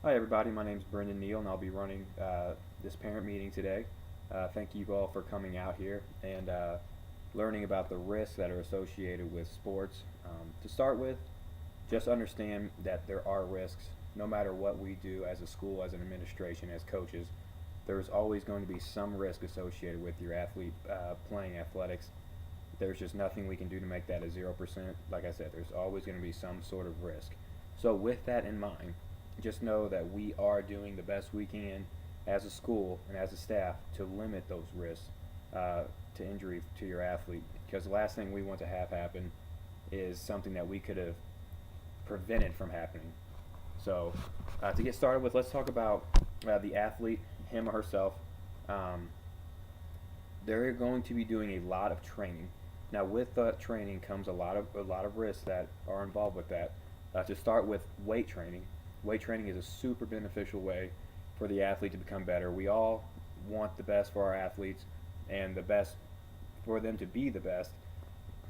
Hi, everybody. My name is Brendan Neal, and I'll be running this parent meeting today. Thank you all for coming out here and learning about the risks that are associated with sports. To start with, just understand that there are risks no matter what we do as a school, as an administration, as coaches. There's always going to be some risk associated with your athlete playing athletics. There's just nothing we can do to make that a 0%. Like I said, there's always going to be some sort of risk. So, with that in mind, just know that we are doing the best we can as a school and as a staff to limit those risks to injury to your athlete. Because the last thing we want to have happen is something that we could have prevented from happening. So, to get started with, let's talk about the athlete, him or herself. Um, they're going to be doing a lot of training. Now, with training comes a lot of risks that are involved with that. To start with, weight training. Weight training is a super beneficial way for the athlete to become better. We all want the best for our athletes, and the best for them to be the best.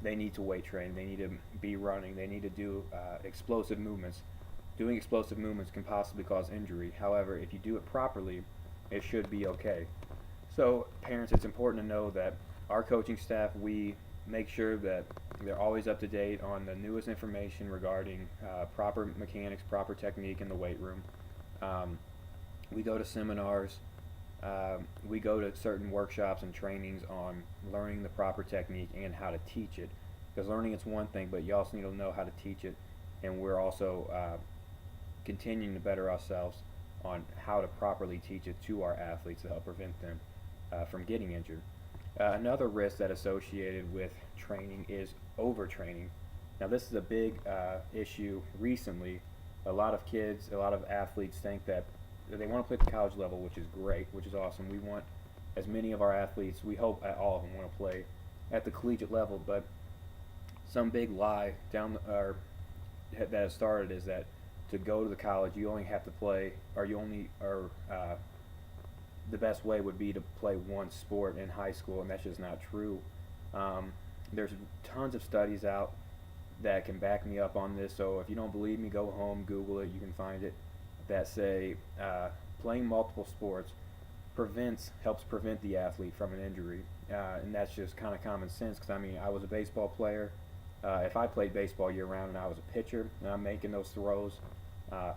They need to weight train. They need to be running. They need to do explosive movements. Doing explosive movements can possibly cause injury. However, if you do it properly, it should be okay. So, parents, it's important to know that our coaching staff, we make sure that they're always up to date on the newest information regarding proper mechanics, proper technique in the weight room. Um, we go to seminars, we go to certain workshops and trainings on learning the proper technique and how to teach it. Because learning is one thing, but you also need to know how to teach it, and we're also continuing to better ourselves on how to properly teach it to our athletes to help prevent them from getting injured. Another risk that associated with training is overtraining. Now, this is a big issue recently. A lot of kids, a lot of athletes think that they want to play at the college level, which is great, which is awesome. We want as many of our athletes, we hope all of them want to play at the collegiate level, but some big lie that has started is that to go to the college, you only have to play, or you only are the best way would be to play one sport in high school, and that's just not true. There's tons of studies out that can back me up on this. So if you don't believe me, go home, Google it. You can find it. That say playing multiple sports helps prevent the athlete from an injury, and that's just kind of common sense. Because I mean, I was a baseball player. If I played baseball year round and I was a pitcher and I'm making those throws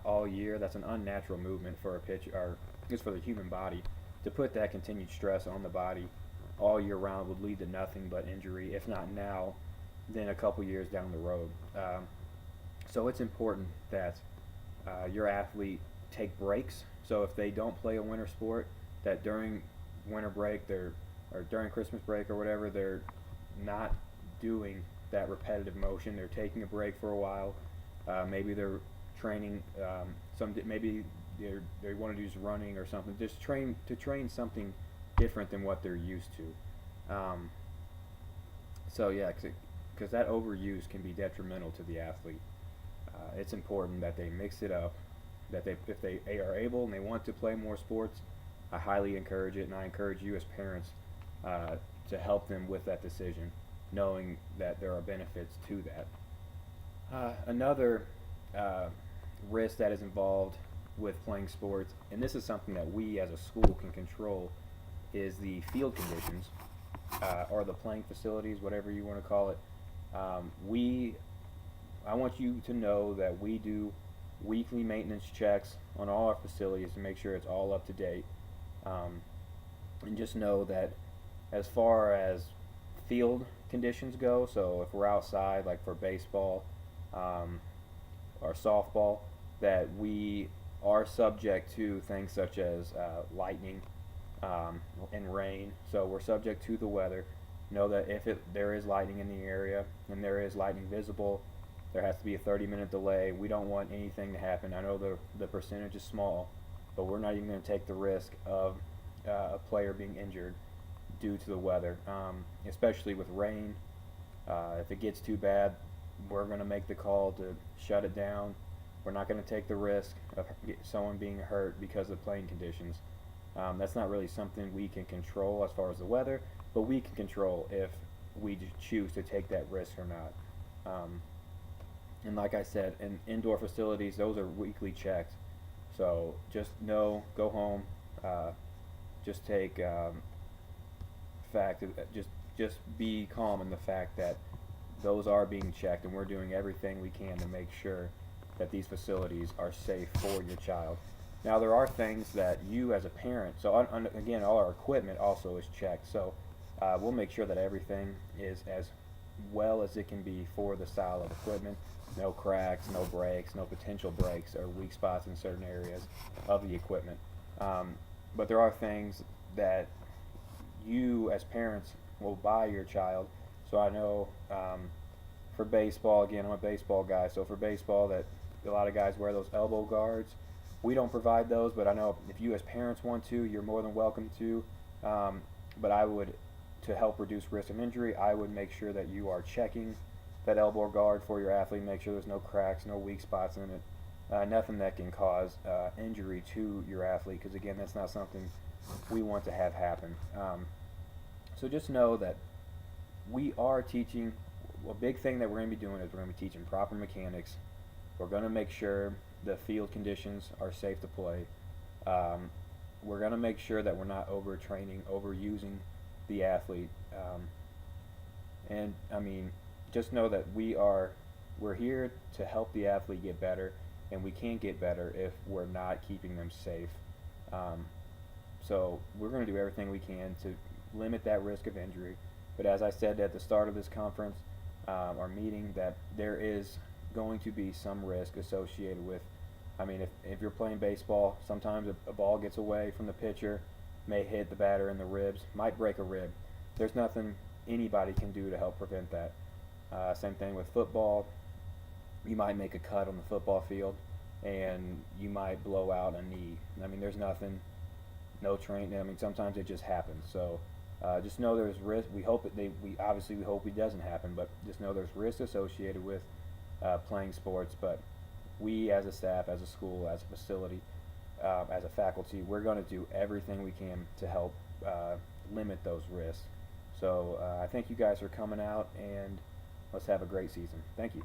all year, that's an unnatural movement for a pitcher, or just for the human body. To put that continued stress on the body all year round would lead to nothing but injury, if not now, then a couple years down the road. So it's important that your athlete take breaks. So if they don't play a winter sport, that during winter break, or during Christmas break or whatever, they're not doing that repetitive motion. They're taking a break for a while. Maybe they're training. Maybe they want to do running or something. Just train something different than what they're used to. So yeah, because that overuse can be detrimental to the athlete. It's important that they mix it up. That if they are able and they want to play more sports, I highly encourage it, and I encourage you as parents to help them with that decision, knowing that there are benefits to that. Another risk that is involved with playing sports, and this is something that we as a school can control, is the field conditions or the playing facilities, whatever you want to call it. I want you to know that we do weekly maintenance checks on all our facilities to make sure it's all up to date. Um, and just know that as far as field conditions go, so if we're outside, like for baseball um, or softball, that we are subject to things such as lightning and rain. So we're subject to the weather. Know that if there is lightning in the area and there is lightning visible, there has to be a 30-minute delay. We don't want anything to happen. I know the percentage is small, but we're not even going to take the risk of a player being injured due to the weather, especially with rain. If it gets too bad, we're going to make the call to shut it down. We're not going to take the risk of someone being hurt because of playing conditions. That's not really something we can control as far as the weather, but we can control if we choose to take that risk or not. And like I said, in indoor facilities, those are weekly checked. So just know, go home, just take fact, just be calm in the fact that those are being checked, and we're doing everything we can to make sure that these facilities are safe for your child. Now there are things that you as a parent, so again, all our equipment also is checked. So we'll make sure that everything is as well as it can be for the style of equipment. No cracks, no breaks, no potential breaks or weak spots in certain areas of the equipment. But there are things that you as parents will buy your child. So I know for baseball, again, I'm a baseball guy, so for baseball that a lot of guys wear those elbow guards. We don't provide those, but I know if you as parents want to, you're more than welcome to. But I would, to help reduce risk of injury, I would make sure that you are checking that elbow guard for your athlete, make sure there's no cracks, no weak spots in it, nothing that can cause injury to your athlete, because again, that's not something we want to have happen. So just know that we are teaching, a big thing that we're going to be doing is we're going to be teaching proper mechanics. We're going to make sure the field conditions are safe to play. We're going to make sure that we're not overtraining, overusing the athlete. And I mean, just know that we're here to help the athlete get better, and we can't get better if we're not keeping them safe. So we're going to do everything we can to limit that risk of injury. But as I said at the start of this conference, our meeting, that there is going to be some risk associated with, I mean, if you're playing baseball, sometimes a ball gets away from the pitcher, may hit the batter in the ribs, might break a rib. There's nothing anybody can do to help prevent that. Same thing with football. You might make a cut on the football field, and you might blow out a knee. I mean, there's nothing, no training. I mean, sometimes it just happens. So just know there's risk. We hope we hope it doesn't happen, but just know there's risk associated with playing sports. But we, as a staff, as a school, as a facility, as a faculty, we're going to do everything we can to help limit those risks. So I thank you guys for coming out, and let's have a great season. Thank you.